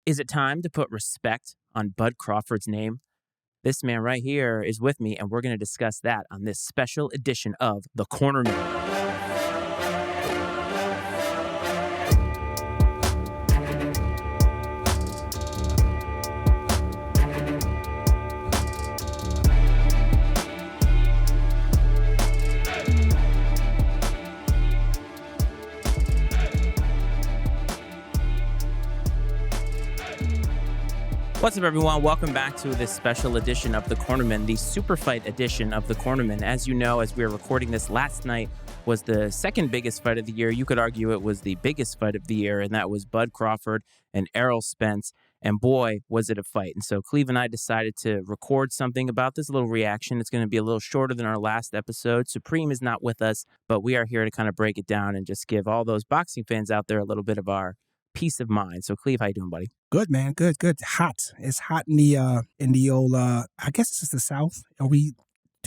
Is it time to put respect on Bud Crawford's name? This man right here is with me, and we're going to discuss that on this special edition of The Cornermen. What's up, everyone? Welcome back to this special edition of The Cornermen, the super fight edition of The Cornermen. As you know, as we were recording this, last night was the second biggest fight of the year. You could argue it was the biggest fight of the year, and that was Bud Crawford and Errol Spence. And boy, was it a fight. And so Cleve and I decided to record something about this, little reaction. It's going to be a little shorter than our last episode. Supreme is not with us, but we are here to kind of break it down and just give all those boxing fans out there a little bit of our peace of mind. So Cleve, how you doing, buddy? Good, man. Good. Hot. It's hot in the old, I guess it's the South. We're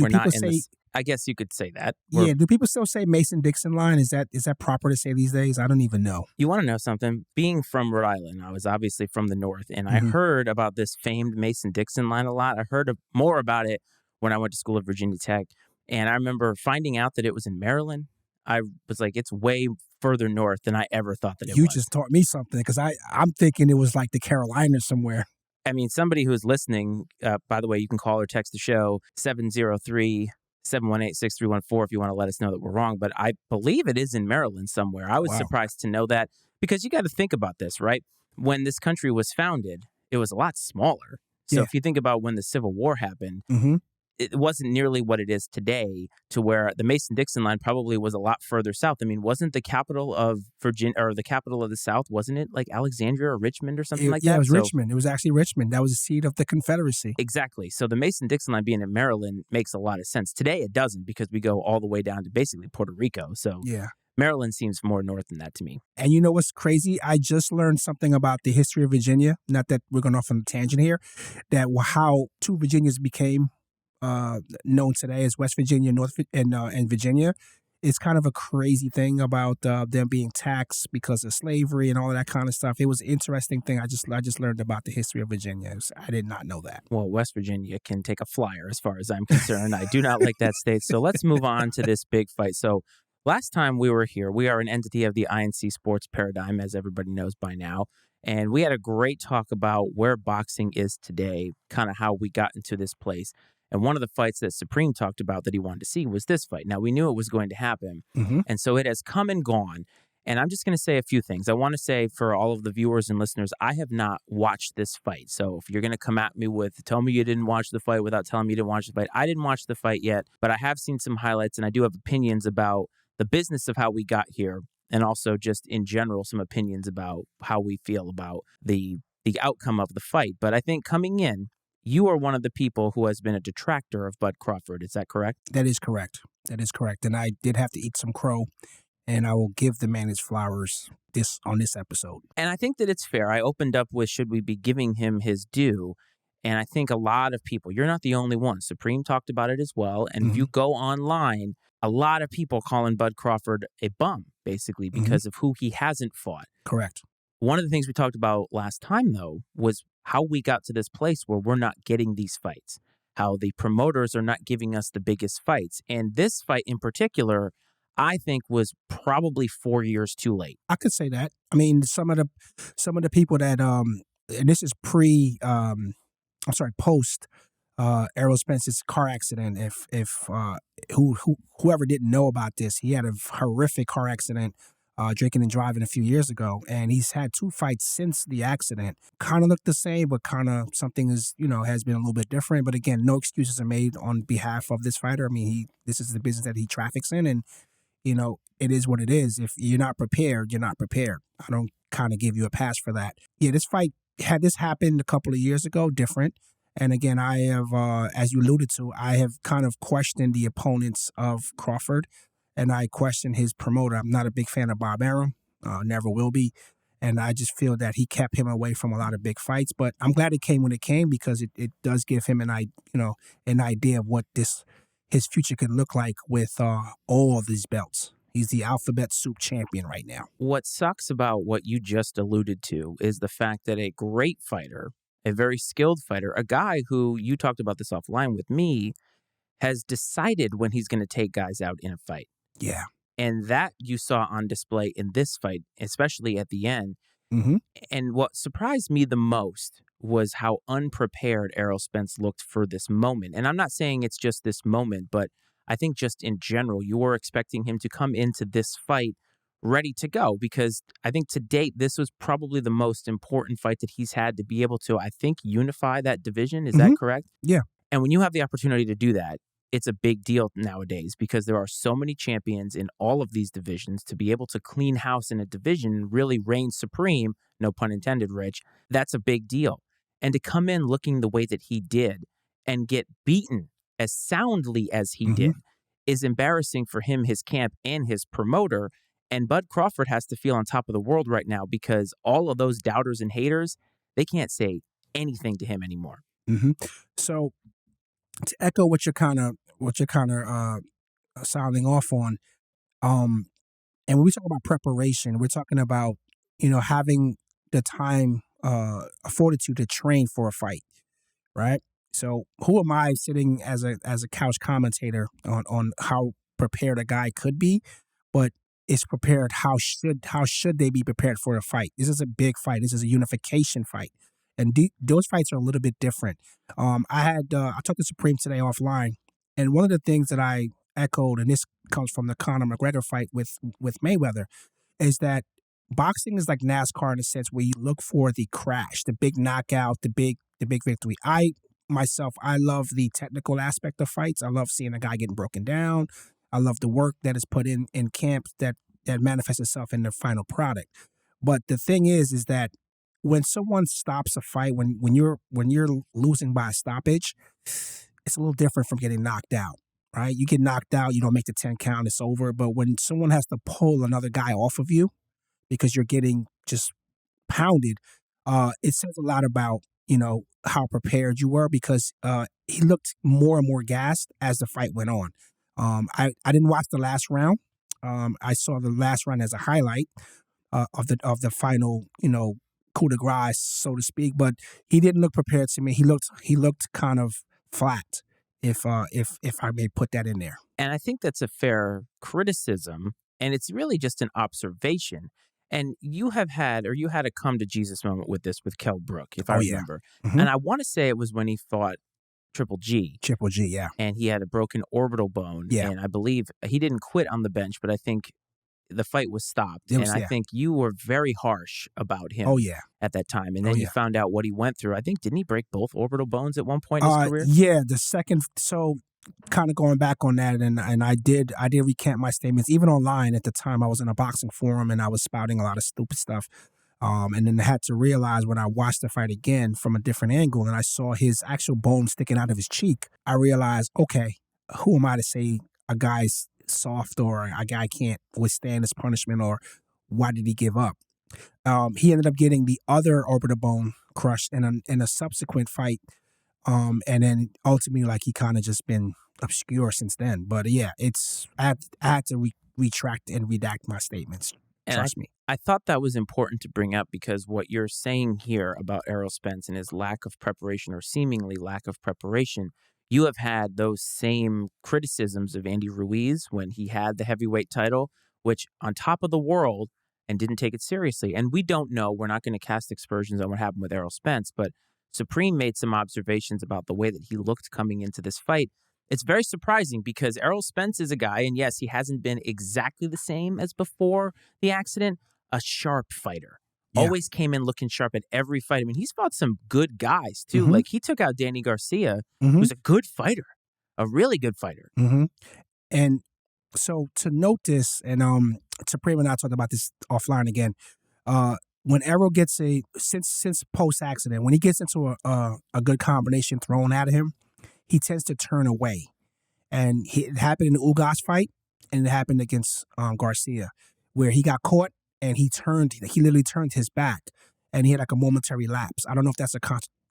not in the, I guess you could say that. Do people still say MasonDixon Line? Is that proper to say these days? I don't even know. You want to know something? Being from Rhode Island, I was obviously from the North, and I heard about this famed MasonDixon Line a lot. I heard more about it when I went to school at Virginia Tech, and I remember finding out that it was in Maryland. I was like, it's way further north than I ever thought that it was. You just taught me something, because I'm thinking it was like the Carolinas somewhere. I mean, somebody who is listening, by the way, you can call or text the show, 703-718-6314 if you want to let us know that we're wrong. But I believe it is in Maryland somewhere. I was surprised to know that, because you got to think about this, right? When this country was founded, it was a lot smaller. So if you think about when the Civil War happened, it wasn't nearly what it is today, to where the MasonDixon Line probably was a lot further south. I mean, wasn't the capital of Virginia, or the capital of the South, wasn't it like Alexandria or Richmond or something like that? Yeah, it was Richmond. It was actually Richmond. That was the seat of the Confederacy. Exactly. So the MasonDixon Line being in Maryland makes a lot of sense. Today it doesn't, because we go all the way down to basically Puerto Rico. So Maryland seems more north than that to me. And you know what's crazy? I just learned something about the history of Virginia. Not that we're going off on a tangent here. That how two Virginias became known today as West Virginia, and Virginia. It's kind of a crazy thing about them being taxed because of slavery and all of that kind of stuff. It was an interesting thing. I just learned about the history of Virginia. I did not know that. Well, West Virginia can take a flyer as far as I'm concerned. I do not like that state. So let's move on to this big fight. So last time we were here, we are an entity of the INC sports paradigm, as everybody knows by now. And we had a great talk about where boxing is today, kind of how we got into this place. And one of the fights that Supreme talked about that he wanted to see was this fight. Now, we knew it was going to happen, and so it has come and gone. And I'm just going to say a few things. I want to say, for all of the viewers and listeners, I have not watched this fight. So if you're going to come at me with, tell me you didn't watch the fight without telling me you didn't watch the fight, I didn't watch the fight yet, but I have seen some highlights, and I do have opinions about the business of how we got here, and also just in general some opinions about how we feel about the outcome of the fight. But I think coming in, you are one of the people who has been a detractor of Bud Crawford. Is that correct? That is correct. And I did have to eat some crow, and I will give the man his flowers on this episode. And I think that it's fair. I opened up with, should we be giving him his due? And I think a lot of people, you're not the only one. Supreme talked about it as well. And if you go online, a lot of people calling Bud Crawford a bum, basically, because of who he hasn't fought. Correct. One of the things we talked about last time, though, was how we got to this place where we're not getting these fights, how the promoters are not giving us the biggest fights. And this fight in particular, I think, was probably 4 years too late. I could say that. I mean, some of the people that, and this is post Errol Spence's car accident. Whoever didn't know about this, he had a horrific car accident, drinking and driving a few years ago, and he's had 2 fights since the accident. Kind of look the same, but kind of something has been a little bit different. But again, no excuses are made on behalf of this fighter. I mean, this is the business that he traffics in, and it is what it is. If you're not prepared, you're not prepared. I don't kind of give you a pass for that. Yeah, this fight, had this happened a couple of years ago, different. And again, I have, as you alluded to, I have kind of questioned the opponents of Crawford, and I question his promoter. I'm not a big fan of Bob Arum, never will be. And I just feel that he kept him away from a lot of big fights. But I'm glad it came when it came, because it does give him an idea of what his future could look like with all of these belts. He's the alphabet soup champion right now. What sucks about what you just alluded to is the fact that a great fighter, a very skilled fighter, a guy who, you talked about this offline with me, has decided when he's going to take guys out in a fight. Yeah. And that you saw on display in this fight, especially at the end. Mm-hmm. And what surprised me the most was how unprepared Errol Spence looked for this moment. And I'm not saying it's just this moment, but I think just in general, you were expecting him to come into this fight ready to go, because I think to date, this was probably the most important fight that he's had to be able to, I think, unify that division. Is that correct? Yeah. And when you have the opportunity to do that, it's a big deal nowadays because there are so many champions in all of these divisions. To be able to clean house in a division and really reign supreme, no pun intended, Rich, that's a big deal. And to come in looking the way that he did and get beaten as soundly as he did is embarrassing for him, his camp, and his promoter. And Bud Crawford has to feel on top of the world right now because all of those doubters and haters, they can't say anything to him anymore. Mm-hmm. So to echo what you're kind of sounding off on, and when we talk about preparation, we're talking about, having the time, fortitude to train for a fight, right? So who am I sitting as a couch commentator on how prepared a guy could be, but is prepared, how should they be prepared for a fight? This is a big fight. This is a unification fight. And those fights are a little bit different. I talked to Supreme today offline, and one of the things that I echoed, and this comes from the Conor McGregor fight with Mayweather, is that boxing is like NASCAR in a sense where you look for the crash, the big knockout, the big victory. I love the technical aspect of fights. I love seeing a guy getting broken down. I love the work that is put in camp that manifests itself in the final product. But the thing is that when someone stops a fight, when you're losing by a stoppage, it's a little different from getting knocked out, right? You get knocked out, you don't make the 10 count, it's over. But when someone has to pull another guy off of you because you're getting just pounded, it says a lot about, how prepared you were, because he looked more and more gassed as the fight went on. I didn't watch the last round. I saw the last round as a highlight of the final, coup de grace, so to speak. But he didn't look prepared to me. He looked kind of flat, if I may put that in there. And I think that's a fair criticism, and it's really just an observation. And you had a come to Jesus moment with this with Kell Brook, if I remember. Mm-hmm. And I want to say it was when he fought Triple G. Triple G, yeah. And he had a broken orbital bone. Yeah. And I believe he didn't quit on the bench, but I think the fight was stopped. I think you were very harsh about him at that time. And then you found out what he went through. I think, didn't he break both orbital bones at one point in his career? Yeah, the second. So kind of going back on that, and I did recant my statements, even online at the time. I was in a boxing forum and I was spouting a lot of stupid stuff. And then I had to realize when I watched the fight again from a different angle and I saw his actual bone sticking out of his cheek, I realized, okay, who am I to say a guy's soft or a guy can't withstand his punishment, or why did he give up? He ended up getting the other orbital bone crushed in a subsequent fight. And then ultimately, like, he kind of just been obscure since then. But yeah, I had to retract and redact my statements. Trust me. I thought that was important to bring up because what you're saying here about Errol Spence and his lack of preparation, or seemingly lack of preparation, you have had those same criticisms of Andy Ruiz when he had the heavyweight title, which on top of the world, and didn't take it seriously. And we don't know. We're not going to cast aspersions on what happened with Errol Spence, but Supreme made some observations about the way that he looked coming into this fight. It's very surprising because Errol Spence is a guy, and yes, he hasn't been exactly the same as before the accident, a sharp fighter. Yeah. Always came in looking sharp at every fight. I mean, he's fought some good guys, too. Mm-hmm. Like, he took out Danny Garcia, who's a good fighter, a really good fighter. Mm-hmm. And so to note this, and Supreme and I talked about this offline again, when Errol gets since post-accident, when he gets into a good combination thrown at him, he tends to turn away. And it happened in the Ugas fight, and it happened against Garcia, where he got caught, and he literally turned his back, and he had like a momentary lapse. I don't know if that's a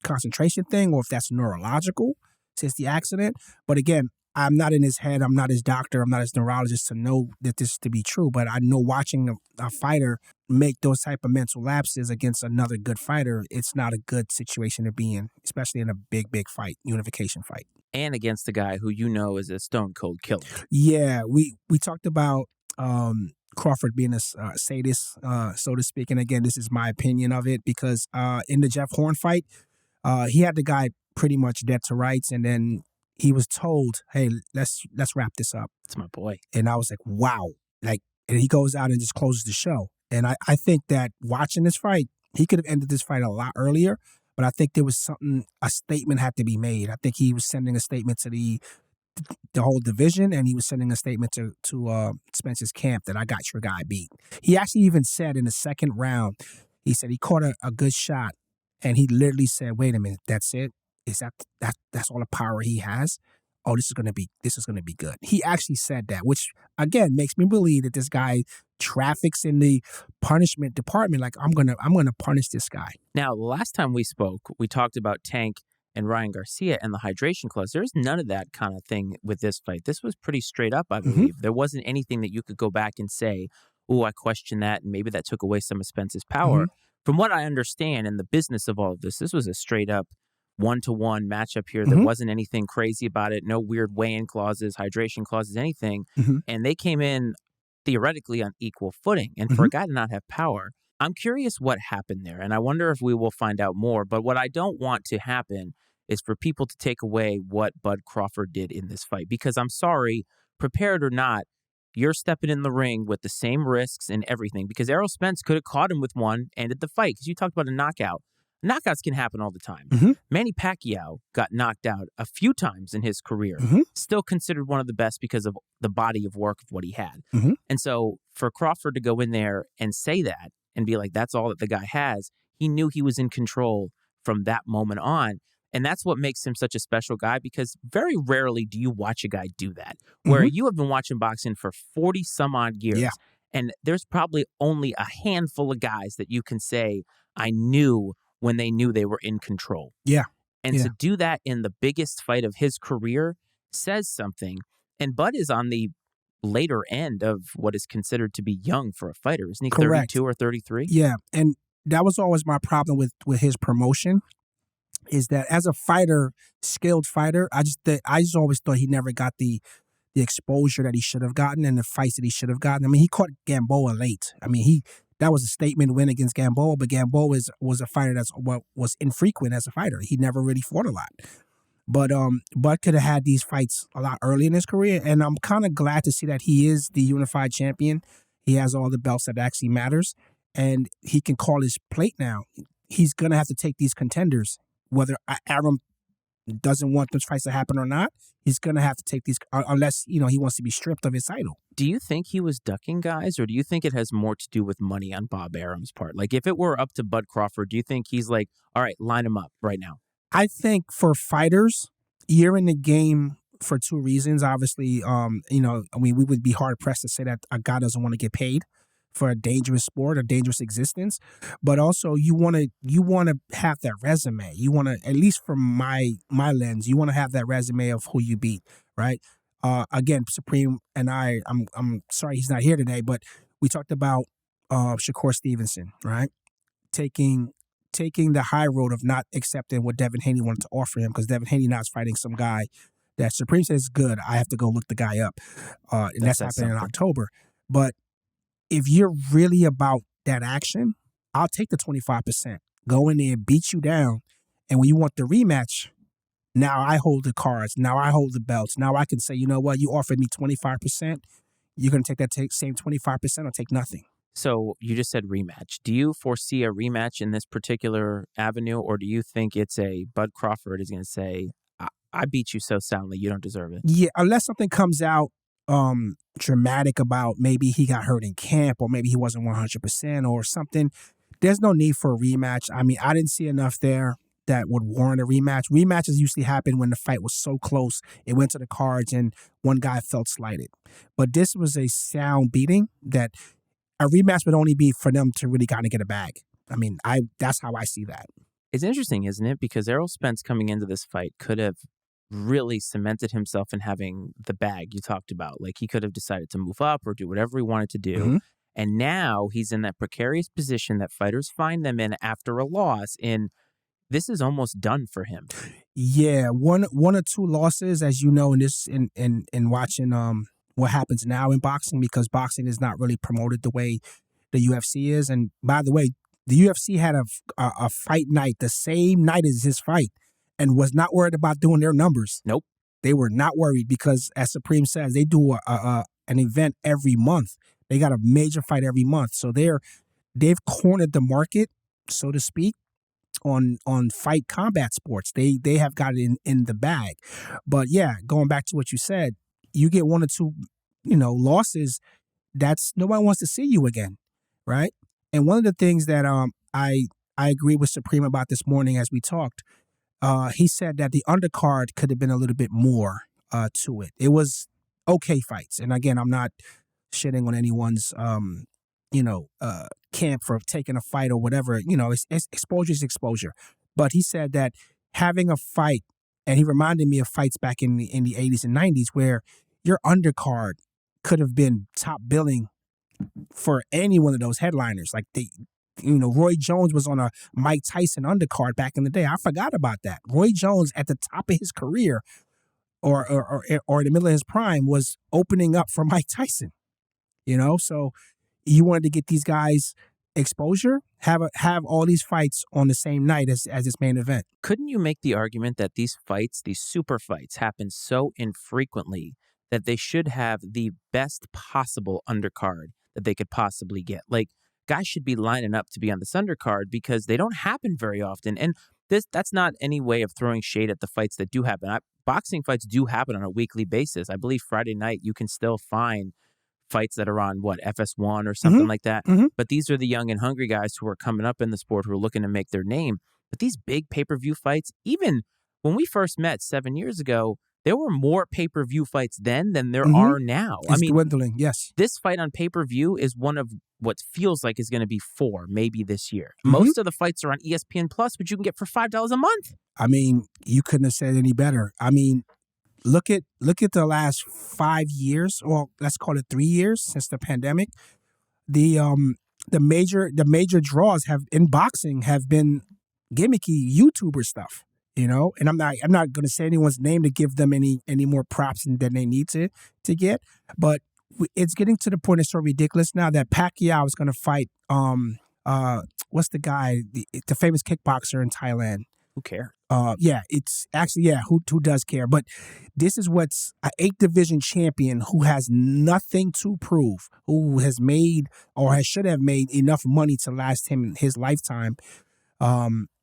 concentration thing or if that's neurological since the accident. But again, I'm not in his head. I'm not his doctor. I'm not his neurologist to know that this to be true. But I know watching a fighter make those type of mental lapses against another good fighter, it's not a good situation to be in, especially in a big fight, unification fight. And against a guy who you know is a stone cold killer. Yeah, we talked about Crawford being a sadist, so to speak. And again, this is my opinion of it because in the Jeff Horn fight, he had the guy pretty much dead to rights, and then he was told, "Hey, let's wrap this up." That's my boy. And I was like, "Wow!" Like, and he goes out and just closes the show. And I think that watching this fight, he could have ended this fight a lot earlier. But I think there was a statement had to be made. I think he was sending a statement to the whole division, and he was sending a statement to Spence's camp that I got your guy beat. He actually even said in the second round, he said he caught a good shot, and he literally said, "Wait a minute, that's it? Is that's all the power he has? Oh, this is gonna be good." He actually said that, which again makes me believe that this guy traffics in the punishment department. Like, I'm gonna punish this guy. Now, last time we spoke, we talked about Tank and Ryan Garcia and the hydration clause. There's none of that kind of thing with this fight. This was pretty straight up, I believe. There wasn't anything that you could go back and say, "Oh, I question that," and maybe that took away some of Spence's power. From what I understand in the business of all of this was a straight up 1-to-1 matchup here. There wasn't anything crazy about it. No weird weigh-in clauses, hydration clauses, anything. And they came in theoretically on equal footing. And for a guy to not have power, I'm curious what happened there. And I wonder if we will find out more. But what I don't want to happen is for people to take away what Bud Crawford did in this fight. Because I'm sorry, prepared or not, you're stepping in the ring with the same risks and everything. Because Errol Spence could have caught him with one, ended the fight. Because you talked about a knockout. Knockouts can happen all the time. Manny Pacquiao got knocked out a few times in his career. Still considered one of the best because of the body of work of what he had. And so for Crawford to go in there and say that and be like, that's all that the guy has, he knew he was in control from that moment on. And that's what makes him such a special guy, because very rarely do you watch a guy do that, where you have been watching boxing for 40 some odd years. Yeah. And there's probably only a handful of guys that you can say, I knew when they knew they were in control. Yeah. And to do that in the biggest fight of his career says something. And Bud is on the later end of what is considered to be young for a fighter. Isn't he? Correct. 32 or 33? Yeah. And that was always my problem with his promotion, is that as a fighter, skilled fighter, I just always thought he never got the exposure that he should have gotten and the fights that he should have gotten. I mean, he caught Gamboa late. I mean, that was a statement win against Gamboa, but Gamboa was a fighter was infrequent as a fighter. He never really fought a lot. But Bud could have had these fights a lot early in his career, and I'm kind of glad to see that he is the unified champion. He has all the belts that actually matters, and he can call his plate now. He's going to have to take these contenders, whether Arum doesn't want those fights to happen or not. He's going to have to take these, unless, he wants to be stripped of his title. Do you think he was ducking guys, or do you think it has more to do with money on Bob Arum's part? Like, if it were up to Bud Crawford, do you think he's like, all right, line him up right now? I think for fighters, you're in the game for two reasons. Obviously, we would be hard pressed to say that a guy doesn't want to get paid for a dangerous sport, a dangerous existence, but also you want to have that resume. You want to, at least from my lens, you want to have that resume of who you beat, right? Again, Supreme and I'm sorry he's not here today, but we talked about Shakur Stevenson, right? Taking the high road of not accepting what Devin Haney wanted to offer him, because Devin Haney now is fighting some guy that Supreme says is good. I have to go look the guy up, and that's happening in October. But if you're really about that action, I'll take the 25%. Go in there, beat you down, and when you want the rematch, now I hold the cards. Now I hold the belts. Now I can say, you know what? You offered me 25%. You're going to take that same 25% or take nothing. So you just said rematch. Do you foresee a rematch in this particular avenue, or do you think it's a Bud Crawford is going to say, I beat you so soundly, you don't deserve it? Yeah, unless something comes out dramatic about maybe he got hurt in camp, or maybe he wasn't 100% or something. There's no need for a rematch. I mean, I didn't see enough there that would warrant a rematch. Rematches usually happen when the fight was so close, it went to the cards and one guy felt slighted. But this was a sound beating that a rematch would only be for them to really kind of get a bag. I mean, that's how I see that. It's interesting, isn't it? Because Errol Spence coming into this fight could have really cemented himself in having the bag you talked about. Like, he could have decided to move up or do whatever he wanted to do. Mhm. And now he's in that precarious position that fighters find them in after a loss. And this is almost done for him. Yeah, one or two losses, as you know, in watching what happens now in boxing, because boxing is not really promoted the way the UFC is. And by the way, the UFC had a fight night the same night as his fight, and was not worried about doing their numbers. Nope. They were not worried because, as Supreme says, they do an event every month. They got a major fight every month, so they've cornered the market, so to speak, on fight combat sports. They have got it in the bag. But yeah, going back to what you said, you get one or two, losses. That's nobody wants to see you again, right? And one of the things that I agree with Supreme about this morning as we talked, he said that the undercard could have been a little bit more to it. It was okay fights, and again, I'm not shitting on anyone's camp for taking a fight or whatever. Exposure is exposure. But he said that having a fight, and he reminded me of fights back in the 80s and 90s where your undercard could have been top billing for any one of those headliners. Like Roy Jones was on a Mike Tyson undercard back in the day. I forgot about that. Roy Jones at the top of his career or in the middle of his prime was opening up for Mike Tyson. So you wanted to get these guys exposure, have all these fights on the same night as this main event. Couldn't you make the argument that these fights, these super fights, happen so infrequently that they should have the best possible undercard that they could possibly get? Like, guys should be lining up to be on this undercard because they don't happen very often. And that's not any way of throwing shade at the fights that do happen. Boxing fights do happen on a weekly basis. I believe Friday night you can still find fights that are on FS1 or something like that. Mm-hmm. But these are the young and hungry guys who are coming up in the sport who are looking to make their name. But these big pay-per-view fights, even when we first met 7 years ago, there were more pay-per-view fights then than there are now. It's dwindling, yes. This fight on pay-per-view is one of what feels like is going to be 4, maybe this year. Most of the fights are on ESPN Plus, which you can get for $5 a month. I mean, you couldn't have said any better. I mean, look at the last 5 years, or let's call it 3 years since the pandemic. The major draws in boxing have been gimmicky YouTuber stuff, And I'm not going to say anyone's name to give them any more props than they need to get, but it's getting to the point it's so ridiculous now that Pacquiao is going to fight what's the guy, the famous kickboxer in Thailand. Who cares? It's actually, who does care? But this is what's an 8 division champion who has nothing to prove, who has made or should have made enough money to last him his lifetime,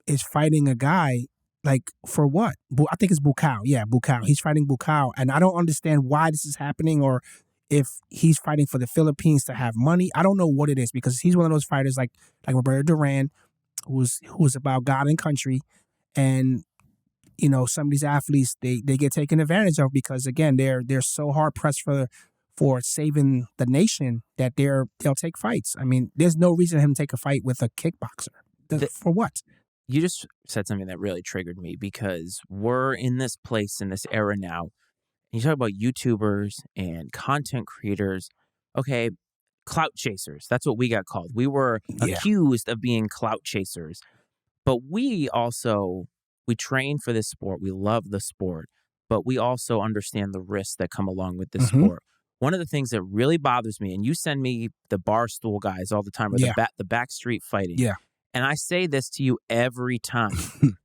is fighting a guy like for what? I think it's Bukaw. Yeah, Bukaw. He's fighting Bukaw, and I don't understand why this is happening, or if he's fighting for the Philippines to have money. I don't know what it is, because he's one of those fighters like Roberto Duran, who's about God and country. And, some of these athletes, they get taken advantage of because, again, they're so hard pressed for saving the nation that they'll take fights. I mean, there's no reason for him to take a fight with a kickboxer. For what? You just said something that really triggered me, because we're in this place, in this era now. You talk about YouTubers and content creators. Okay, clout chasers. That's what we got called. We were accused of being clout chasers. But we train for this sport. We love the sport, but we also understand the risks that come along with this sport. One of the things that really bothers me, and you send me the Barstool guys all the time, or the backstreet fighting. Yeah. And I say this to you every time,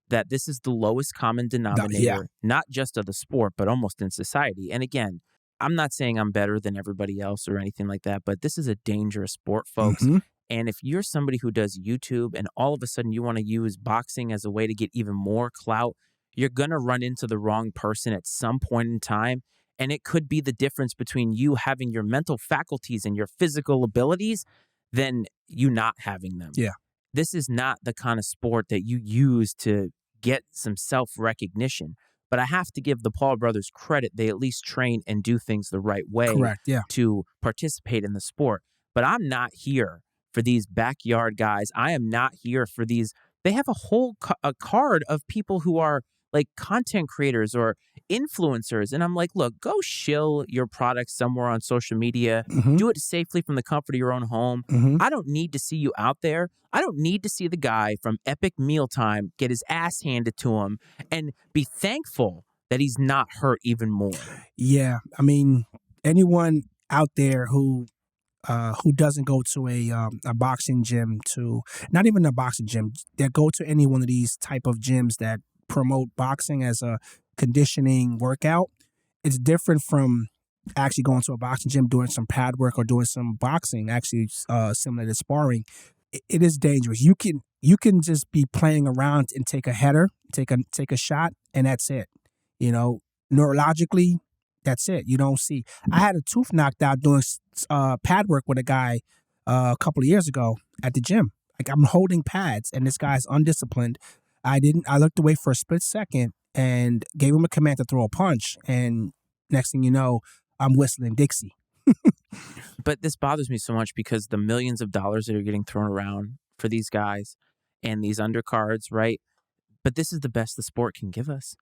that this is the lowest common denominator, not just of the sport, but almost in society. And again, I'm not saying I'm better than everybody else or anything like that, but this is a dangerous sport, folks. And if you're somebody who does YouTube and all of a sudden you want to use boxing as a way to get even more clout, you're going to run into the wrong person at some point in time. And it could be the difference between you having your mental faculties and your physical abilities than you not having them. Yeah. This is not the kind of sport that you use to get some self-recognition. But I have to give the Paul brothers credit. They at least train and do things the right way to participate in the sport. But I'm not here for these backyard guys. I am not here for these. They have a whole a card of people who are like content creators or influencers. And I'm like, look, go shill your product somewhere on social media. Mm-hmm. Do it safely from the comfort of your own home. Mm-hmm. I don't need to see you out there. I don't need to see the guy from Epic Mealtime get his ass handed to him and be thankful that he's not hurt even more. Yeah, I mean, anyone out there who doesn't go to a boxing gym, to not even a boxing gym, that go to any one of these type of gyms that promote boxing as a conditioning workout, it's different from actually going to a boxing gym, doing some pad work or doing some boxing, actually similar to sparring. It is dangerous. You can just be playing around and take a header, take a shot, and that's it. You know, neurologically, that's it. You don't see. I had a tooth knocked out doing pad work with a guy a couple of years ago at the gym. Like, I'm holding pads, and this guy's undisciplined. I looked away for a split second and gave him a command to throw a punch, and next thing you know, I'm whistling Dixie. But this bothers me so much because the millions of dollars that are getting thrown around for these guys and these undercards, right? But this is the best the sport can give us.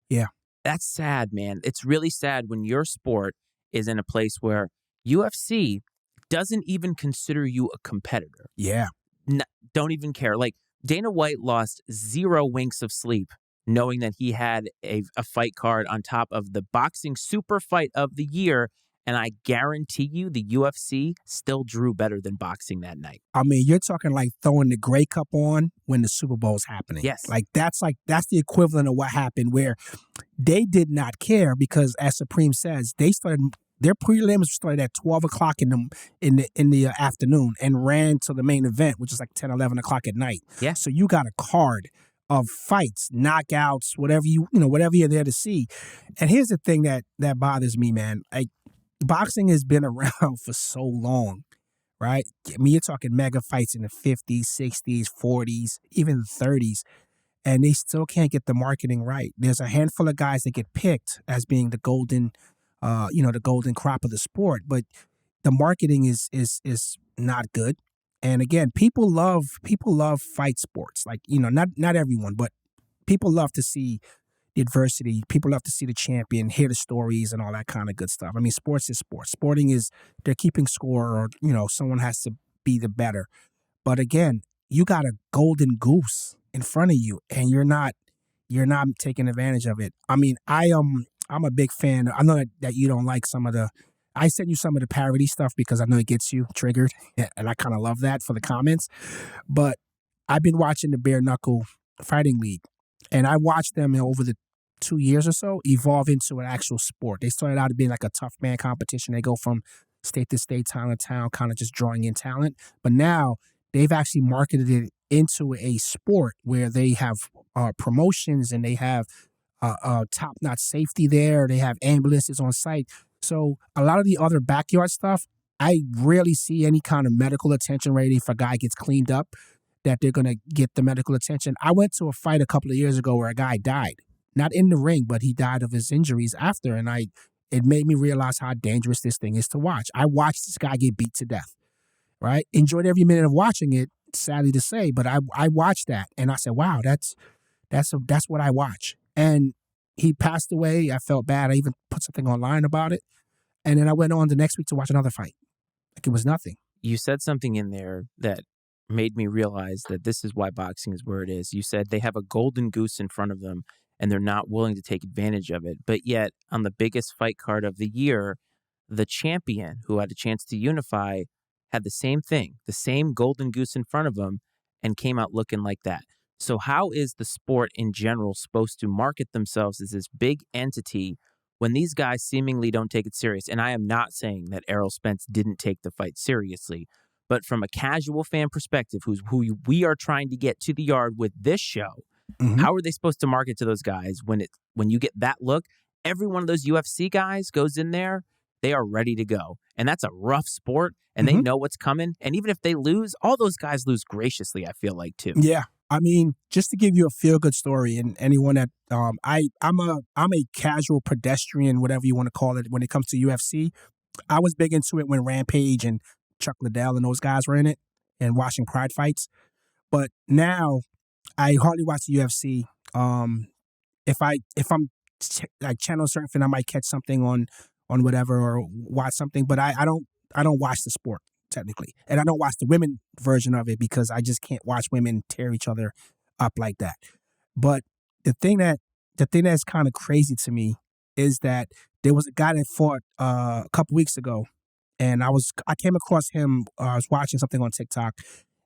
Yeah. That's sad, man. It's really sad when your sport is in a place where UFC doesn't even consider you a competitor. Yeah. Don't even care. Like, Dana White lost 0 winks of sleep knowing that he had a fight card on top of the boxing super fight of the year. And I guarantee you the UFC still drew better than boxing that night. I mean, you're talking like throwing the Grey Cup on when the Super Bowl's happening. Yes. That's the equivalent of what happened, where they did not care because, as Supreme says, their prelims started at 12 o'clock in the afternoon and ran to the main event, which is like 10, 11 o'clock at night. Yeah. So you got a card of fights, knockouts, whatever you're there to see. And here's the thing that bothers me, man. Like, boxing has been around for so long, right? I mean, you're talking mega fights in the 50s, 60s, 40s, even 30s, and they still can't get the marketing right. There's a handful of guys that get picked as being the golden crop of the sport, but the marketing is not good. And again, people love fight sports. Like, not everyone, but people love to see the adversity. People love to see the champion, hear the stories and all that kind of good stuff. I mean, sports is sports. Sporting is, they're keeping score, or, someone has to be the better. But again, you got a golden goose in front of you and you're not taking advantage of it. I mean, I'm a big fan. I know that you don't like I sent you some of the parody stuff because I know it gets you triggered, and I kind of love that for the comments. But I've been watching the Bareknuckle Fighting League, and I watched them over the 2 years or so evolve into an actual sport. They started out being like a tough man competition. They go from state to state, town to town, kind of just drawing in talent. But now they've actually marketed it into a sport where they have promotions and they have top-notch safety there. They have ambulances on site. So a lot of the other backyard stuff, I rarely see any kind of medical attention ready if a guy gets cleaned up, that they're going to get the medical attention. I went to a fight a couple of years ago where a guy died. Not in the ring, but he died of his injuries after, and it made me realize how dangerous this thing is to watch. I watched this guy get beat to death, right? Enjoyed every minute of watching it, sadly to say, but I watched that, and I said, wow, that's what I watch. And he passed away. I felt bad. I even put something online about it. And then I went on the next week to watch another fight. Like, it was nothing. You said something in there that made me realize that this is why boxing is where it is. You said they have a golden goose in front of them and they're not willing to take advantage of it. But yet, on the biggest fight card of the year, the champion who had a chance to unify had the same thing, the same golden goose in front of him, and came out looking like that. So how is the sport in general supposed to market themselves as this big entity when these guys seemingly don't take it serious? And I am not saying that Errol Spence didn't take the fight seriously, but from a casual fan perspective, who we are trying to get to the yard with this show, how are they supposed to market to those guys when you get that look? Every one of those UFC guys goes in there, they are ready to go. And that's a rough sport, and they know what's coming. And even if they lose, all those guys lose graciously, I feel like, too. Yeah. I mean, just to give you a feel-good story, and anyone that I'm a casual pedestrian, whatever you want to call it, when it comes to UFC. I was big into it when Rampage and Chuck Liddell and those guys were in it, and watching Pride fights. But now I hardly watch the UFC. If I'm like channel surfing. I might catch something on whatever or watch something, but I don't watch the sport technically, and I don't watch the women version of it because I just can't watch women tear each other up like that. But the thing that's kind of crazy to me is that there was a guy that fought a couple weeks ago, and I came across him. I was watching something on TikTok,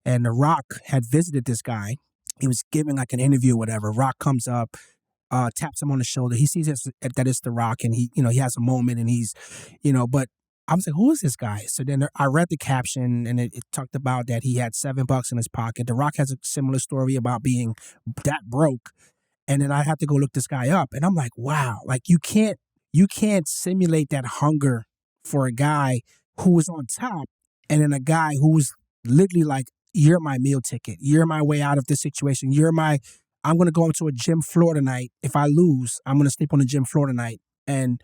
and The Rock had visited this guy. He was giving like an interview, or whatever. Rock comes up, taps him on the shoulder. He sees that it's The Rock, and he has a moment, and he's, but I was like, who is this guy? So then I read the caption, and it talked about that he had $7 in his pocket. The Rock has a similar story about being that broke. And then I had to go look this guy up, and I'm like, wow, like you can't simulate that hunger for a guy who was on top, and then a guy who was literally like, you're my meal ticket, you're my way out of this situation, I'm gonna go into a gym floor tonight. If I lose, I'm gonna sleep on the gym floor tonight, and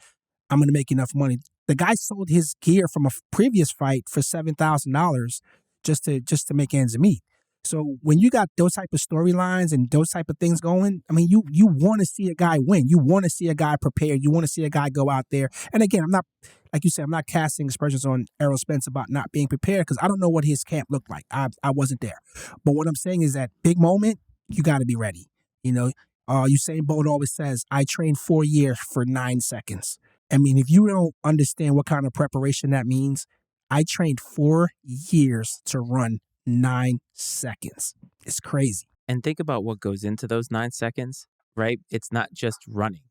I'm gonna make enough money. The guy sold his gear from a previous fight for $7,000 just to make ends meet. So when you got those type of storylines and those type of things going, I mean, you want to see a guy win. You want to see a guy prepared. You want to see a guy go out there. And again, I'm not, like you said, I'm not casting aspersions on Errol Spence about not being prepared because I don't know what his camp looked like. I wasn't there. But what I'm saying is that big moment, you got to be ready. Usain Bolt always says, I trained 4 years for 9 seconds. I mean, if you don't understand what kind of preparation that means, I trained 4 years to run 9 seconds. It's crazy. And think about what goes into those 9 seconds, right? It's not just running.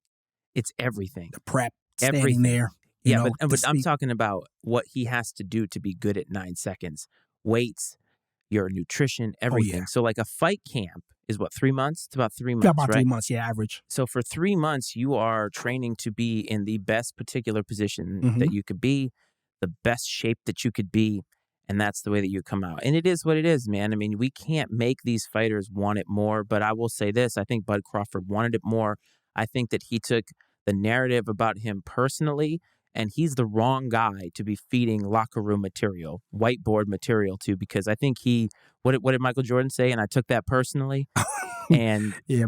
It's everything. The prep, standing there. But I'm talking about what he has to do to be good at 9 seconds. Weights, your nutrition, everything. Oh, yeah. So like a fight camp is what, 3 months? It's about 3 months, about right? 3 months, yeah, average. So for 3 months, you are training to be in the best particular position that you could be, the best shape that you could be, and that's the way that you come out. And it is what it is, man. I mean, we can't make these fighters want it more, but I will say this. I think Bud Crawford wanted it more. I think that he took the narrative about him personally, and he's the wrong guy to be feeding locker room material, whiteboard material to, because I think what did Michael Jordan say? And I took that personally. And yeah,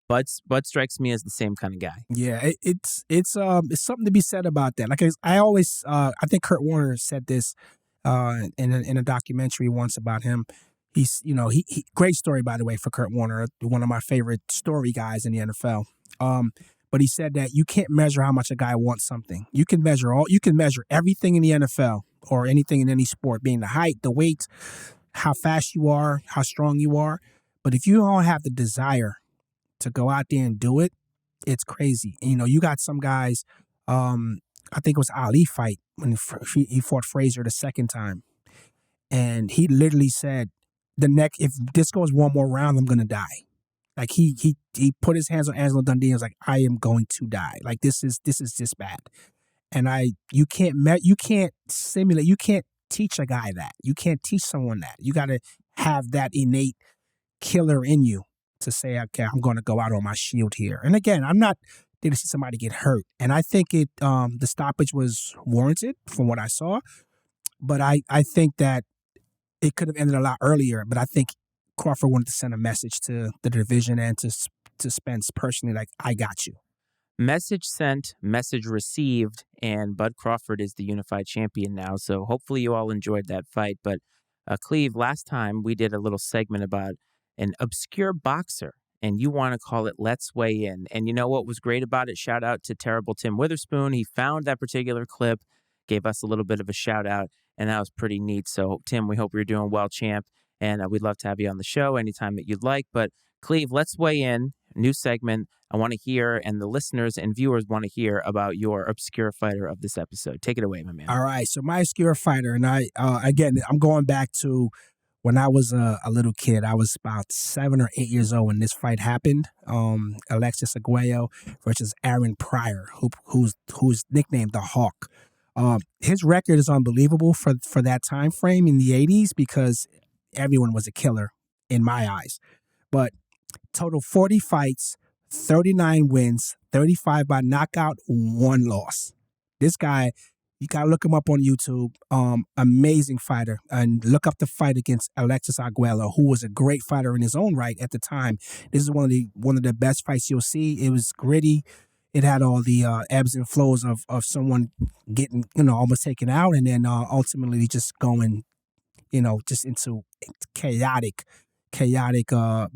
Bud strikes me as the same kind of guy. Yeah, it's something to be said about that. Like I always, I think Kurt Warner said this in a documentary once about him. He's, he great story, by the way, for Kurt Warner, one of my favorite story guys in the NFL. But he said that you can't measure how much a guy wants something. You can measure everything in the NFL or anything in any sport, being the height, the weight, how fast you are, how strong you are. But if you don't have the desire to go out there and do it, it's crazy. And, you got some guys, I think it was Ali fight when he fought Frazier the second time. And he literally said, if this goes one more round, I'm going to die. Like he put his hands on Angelo Dundee and was like, I am going to die. Like this is just bad. And you can't simulate, you can't teach a guy that. You can't teach someone that. You got to have that innate killer in you to say, okay, I'm going to go out on my shield here. And again, I'm not there to see somebody get hurt. And I think the stoppage was warranted from what I saw. But I think that it could have ended a lot earlier. But I think Crawford wanted to send a message to the division and to Spence personally, like, I got you. Message sent, message received, and Bud Crawford is the unified champion now. So hopefully you all enjoyed that fight. But Cleve, last time we did a little segment about an obscure boxer, and you want to call it Let's Weigh In. And you know what was great about it? Shout out to Terrible Tim Witherspoon. He found that particular clip, gave us a little bit of a shout out, and that was pretty neat. So, Tim, we hope you're doing well, champ. And we'd love to have you on the show anytime that you'd like. But Cleve, Let's Weigh In, new segment. I want to hear, and the listeners and viewers want to hear about your obscure fighter of this episode. Take it away, my man. All right. So my obscure fighter, and again, I'm going back to when I was a little kid. I was about 7 or 8 years old when this fight happened. Alexis Arguello versus Aaron Pryor, who's nicknamed the Hawk. His record is unbelievable for that time frame in the 80s because everyone was a killer in my eyes. But total 40 fights, 39 wins, 35 by knockout, 1 loss. This guy, you got to look him up on YouTube. Amazing fighter. And look up the fight against Alexis Arguello, who was a great fighter in his own right at the time. This is one of the best fights you'll see. It was gritty. it had all the ebbs and flows of someone getting, almost taken out, and then ultimately just going, just into chaotic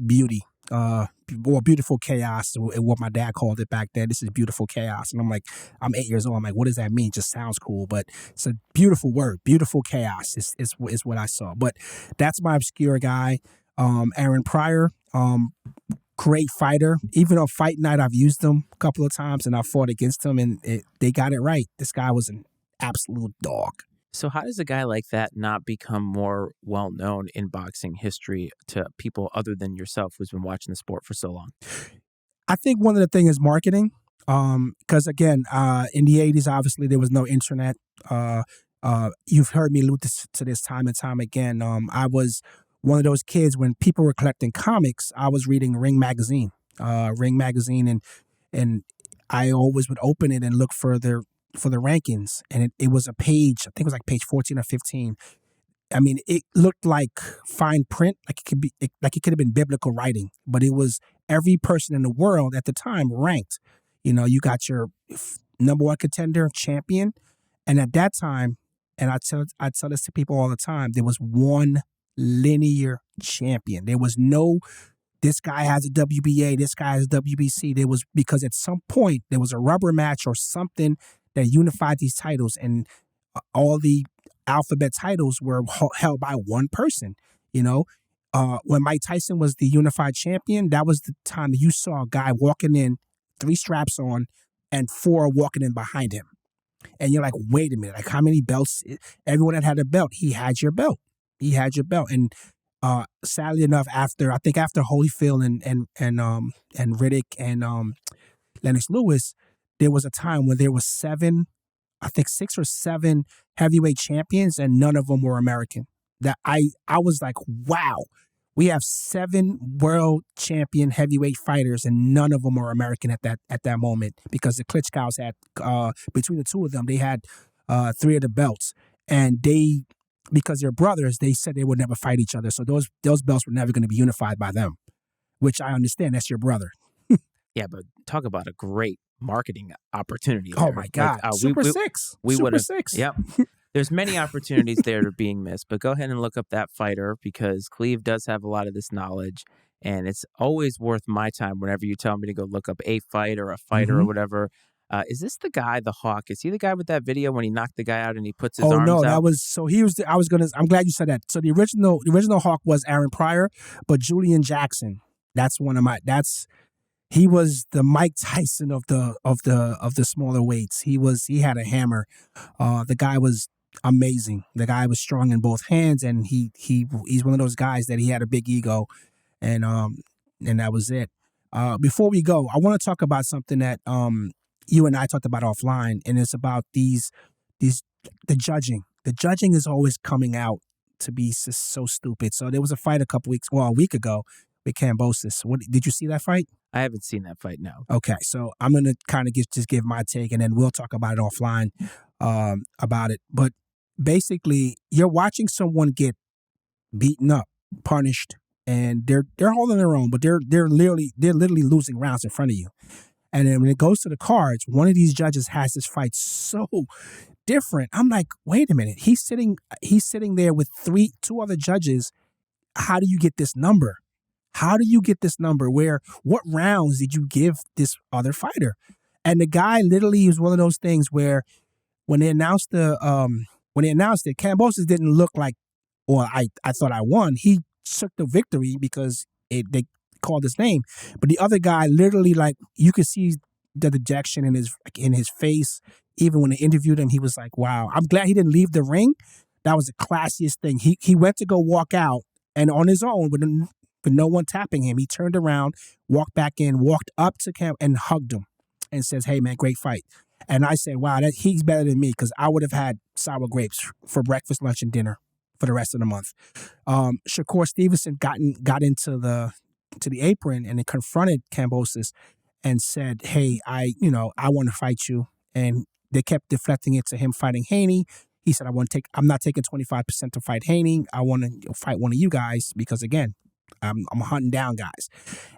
beauty, or beautiful chaos, what my dad called it back then. This is beautiful chaos. And I'm like, I'm 8 years old. I'm like, what does that mean? Just sounds cool, but it's a beautiful word. Beautiful chaos is what I saw. But that's my obscure guy. Aaron Pryor, great fighter. Even on fight night, I've used him a couple of times and I fought against him, and they got it right. This guy was an absolute dog. So how does a guy like that not become more well-known in boxing history to people other than yourself who's been watching the sport for so long? I think one of the things is marketing. Because again, in the 80s, obviously there was no internet. You've heard me allude to this time and time again. I was one of those kids when people were collecting comics. I was reading Ring magazine, and I always would open it and look for the rankings, and it was a page. I think it was like page 14 or 15. I mean, it looked like fine print, like it could have been biblical writing, but it was every person in the world at the time ranked. You got your number one contender, champion, and at that time, and I tell this to people all the time, there was one linear champion. There was no, this guy has a WBA, this guy has a WBC. There was, because at some point there was a rubber match or something that unified these titles, and all the alphabet titles were held by one person. When Mike Tyson was the unified champion, that was the time that you saw a guy walking in, 3 straps on, and 4 walking in behind him. And you're like, wait a minute, like how many belts? Everyone that had a belt, he had your belt. He had your belt. And sadly enough, after Holyfield and Riddick and Lennox Lewis, there was a time when there was 6 or 7 heavyweight champions, and none of them were American. That I was like, wow, we have 7 world champion heavyweight fighters, and none of them were American at that moment, because the Klitschko's had between the two of them, they had 3 of the belts, and because they're brothers, they said they would never fight each other, so those belts were never going to be unified by them, which I understand. That's your brother. Yeah, but talk about a great marketing opportunity there. Oh my God. Like, Super Six. Super Six. Yep. There's many opportunities there to being missed, but go ahead and look up that fighter, because Cleve does have a lot of this knowledge, and it's always worth my time whenever you tell me to go look up a fight or a fighter or whatever. Is this the guy, the Hawk? Is he the guy with that video when he knocked the guy out and he puts his arms out? Oh, no, that was, so he was, I'm glad you said that. So the original Hawk was Aaron Pryor, but Julian Jackson, he was the Mike Tyson of the smaller weights. He had a hammer. The guy was amazing. The guy was strong in both hands, and he's one of those guys that he had a big ego, and that was it. Before we go, I want to talk about something that you and I talked about offline, and it's about the judging. The judging is always coming out to be so stupid. So there was a fight a week ago with Kambosos. Did you see that fight? I haven't seen that fight, no. Okay, so I'm going to kind of just give my take, and then we'll talk about it offline about it. But basically, you're watching someone get beaten up, punished, and they're holding their own, but they're literally losing rounds in front of you. And then when it goes to the cards, one of these judges has this fight so different. I'm like, wait a minute. He's sitting there with 2 other judges. How do you get this number? How do you get this number? What rounds did you give this other fighter? And the guy literally was one of those things where when they announced it, Kambosos didn't look like, or I thought I won. He took the victory because they called his name. But the other guy literally, like, you could see the dejection in his face. Even when they interviewed him, he was like, wow. I'm glad he didn't leave the ring. That was the classiest thing. He went to go walk out, and on his own, with no one tapping him, he turned around, walked back in, walked up to Cam and hugged him and says, hey, man, great fight. And I said, wow, he's better than me, because I would have had sour grapes for breakfast, lunch, and dinner for the rest of the month. Shakur Stevenson got into the apron and then confronted Kambosos and said, hey, I want to fight you. And they kept deflecting it to him fighting Haney. He said, I'm not taking 25% to fight Haney. I want to fight one of you guys, because again, I'm hunting down guys.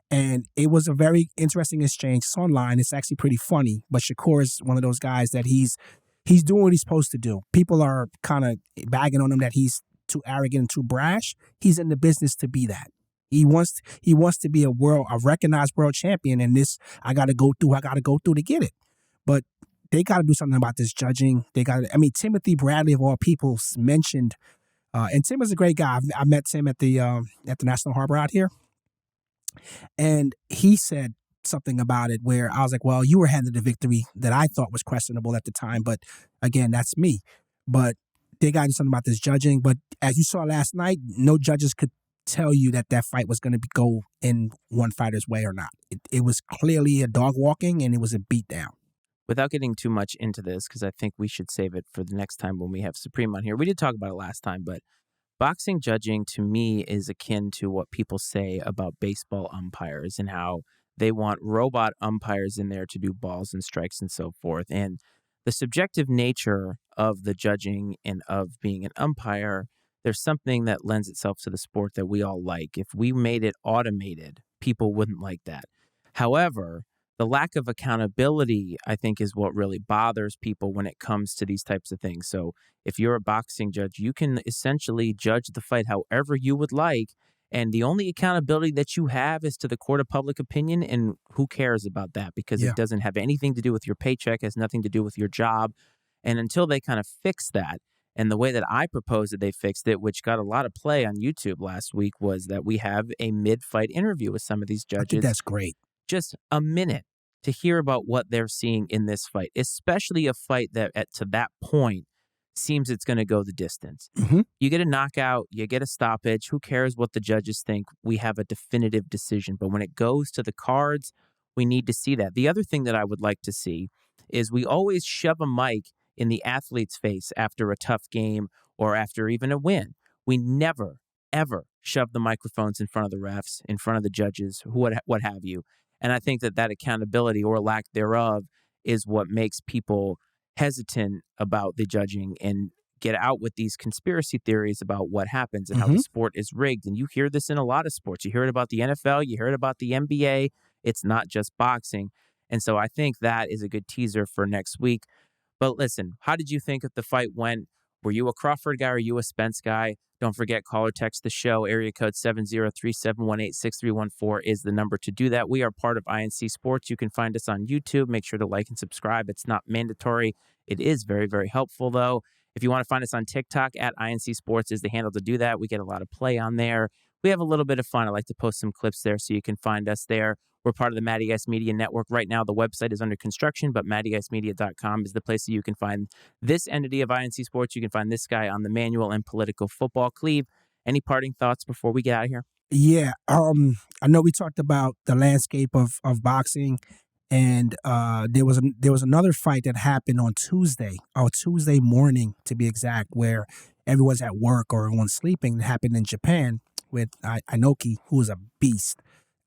And it was a very interesting exchange. It's online. It's actually pretty funny. But Shakur is one of those guys that he's doing what he's supposed to do. People are kind of bagging on him that he's too arrogant and too brash. He's in the business to be that. He wants to be a recognized world champion, and this I got to go through to get it. But they got to do something about this judging. Timothy Bradley of all people mentioned, and Tim is a great guy. I met Tim at the National Harbor out here, and he said something about it where I was like, well, you were handed a victory that I thought was questionable at the time, but again, that's me. But they got to do something about this judging. But as you saw last night, no judges could tell you that fight was going to go in one fighter's way or not. It was clearly a dog walking, and it was a beatdown. Without getting too much into this, because I think we should save it for the next time when we have Supreme on here. We did talk about it last time, but boxing judging to me is akin to what people say about baseball umpires and how they want robot umpires in there to do balls and strikes and so forth. And the subjective nature of the judging and of being an umpire, there's something that lends itself to the sport that we all like. If we made it automated, people wouldn't like that. However, the lack of accountability, I think, is what really bothers people when it comes to these types of things. So if you're a boxing judge, you can essentially judge the fight however you would like. And the only accountability that you have is to the court of public opinion. And who cares about that? Because it doesn't have anything to do with your paycheck, has nothing to do with your job. And until they kind of fix that, and the way that I proposed that they fixed it, which got a lot of play on YouTube last week, was that we have a mid-fight interview with some of these judges. I think that's great. Just a minute to hear about what they're seeing in this fight, especially a fight that to that point seems it's going to go the distance. Mm-hmm. You get a knockout, you get a stoppage. Who cares what the judges think? We have a definitive decision. But when it goes to the cards, we need to see that. The other thing that I would like to see is we always shove a mic in the athlete's face after a tough game or after even a win. We never, ever shove the microphones in front of the refs, in front of the judges, what have you. And I think that accountability or lack thereof is what makes people hesitant about the judging and get out with these conspiracy theories about what happens and how the sport is rigged. And you hear this in a lot of sports. You hear it about the NFL, you hear it about the NBA. It's not just boxing. And so I think that is a good teaser for next week. But listen, how did you think the fight went? Were you a Crawford guy or you a Spence guy? Don't forget, call or text the show. Area code 703-718-6314 is the number to do that. We are part of INC Sports. You can find us on YouTube. Make sure to like and subscribe. It's not mandatory. It is very, very helpful, though. If you want to find us on TikTok, at INC Sports is the handle to do that. We get a lot of play on there. We have a little bit of fun. I like to post some clips there so you can find us there. We're part of the Matty Ice Media Network. Right now, the website is under construction, but MattyIceMedia.com is the place that you can find this entity of INC Sports. You can find this guy on the manual and political football. Cleve, any parting thoughts before we get out of here? Yeah, I know we talked about the landscape of boxing, and there was another fight that happened on Tuesday morning to be exact, where everyone's at work or everyone's sleeping. It happened in Japan with Enoki, who is a beast.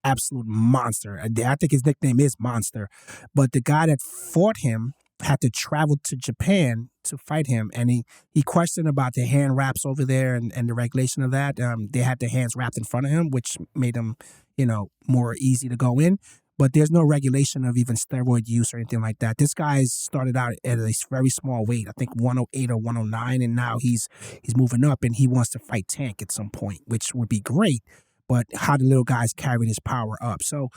Absolute monster. I think his nickname is Monster. But the guy that fought him had to travel to Japan to fight him. And he questioned about the hand wraps over there and the regulation of that. They had their hands wrapped in front of him, which made him, more easy to go in. But there's no regulation of even steroid use or anything like that. This guy started out at a very small weight, I think 108 or 109, and now he's moving up and he wants to fight Tank at some point, which would be great. But how the little guys carry his power up. So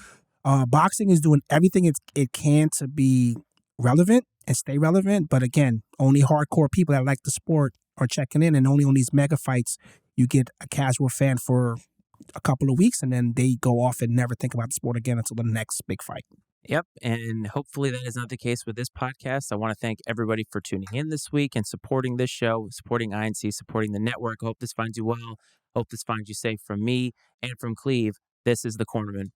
boxing is doing everything it can to be relevant and stay relevant. But again, only hardcore people that like the sport are checking in. And only on these mega fights, you get a casual fan for a couple of weeks. And then they go off and never think about the sport again until the next big fight. Yep. And hopefully that is not the case with this podcast. I want to thank everybody for tuning in this week and supporting this show, supporting INC, supporting the network. Hope this finds you well. Hope this finds you safe from me and from Cleve. This is the Cornermen.